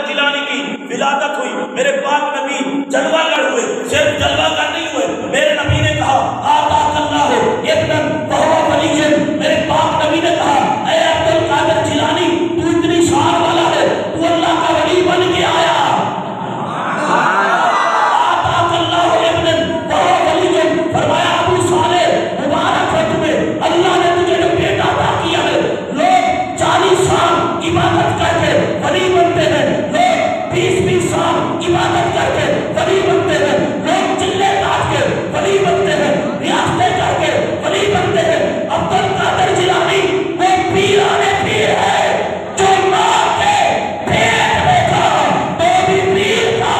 कादिर जिलानी की विलादत हुई, मेरे पाक नबी जलवागर हुए। सिर्फ जलवागर नहीं हुए, मेरे नबी ने कहा आताकल्लाहु इब्नन वहुवा वलिय्युन। मेरे पाक नबी ने कहा ऐ अब्दुल कादिर जिलानी, तू इतनी शान वाला है, तू अल्लाह का वली बन के आया। आताकल्लाहु इब्नन वहुवा वलिय्युन, फरमाया अबू साले मुबारक हो तुम्हें, अल्लाह ने तुझे जो बेटा अता किया है। लोग 40 साल इबादत करके वली बनते हैं, लोग 20-20 साल इबादत करके वली बनते हैं, लोग चिल्ले काट के वली बनते हैं, रियासतें करके वली बनते हैं। अब्दुल कादिर जिलानी वो पीराने पीर है जो मां के पेट में था तो भी पीर था।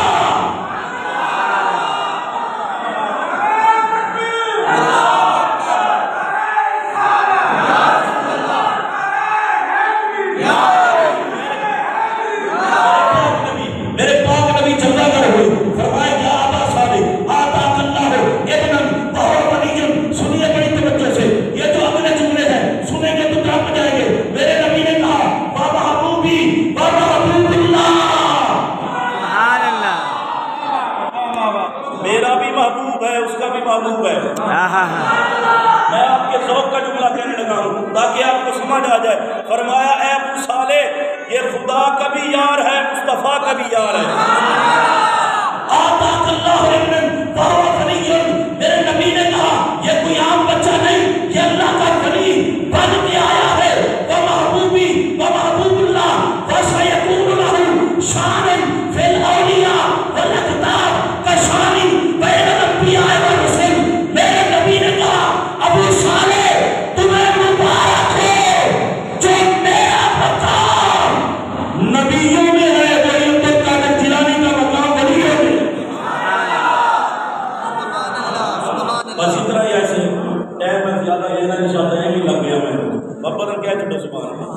मेरे पाक नबी जलवागर हुए, फरमाया या अबा सालिह आताकल्लाहु इब्नन वहुवा वलिय्युन। सुनिए बड़ी तवज्जो से, ये जो अगले जुमले हैं सुनेंगे तो क्या हो जाएंगे। मेरे नबी ने कहा वा महबूबी वा महबूबुल्लाह, सुभान अल्लाह, मेरा भी महबूब है उसका भी महबूब है। मैं आपके ज़ौक़ का जुमला कहने लगा हूँ ताकि आपको समझ आ जाए। फरमाया ऐ अबू सालेह, ये खुदा का भी यार है, मुस्तफ़ा का भी यार है। आताकल्लाहु इब्नन वहुवा वलिय्युन। मेरे नबी ने कहा ये कोई आम बच्चा नहीं, ये अल्लाह का वली बन के आया है। व महबूबी व महबूबुल्लाह व सयकूनु लहू शानन फिल औलिया वल अक़ताब का शानी बैनल अंबिया व रुसूल। मेरे नबी ने कहा अबू सालेह तुम्हें मुबारक हो जो मेरा मकाम नबियों में है, वही अब्दुल कादिर जिलानी का मकाम वलियों में। बस इतना ही, ऐसे टाइम में ज्यादा लेना इंशाअल्लाह, यही लग गया मैं बाबा क्या छो सुभान अल्लाह।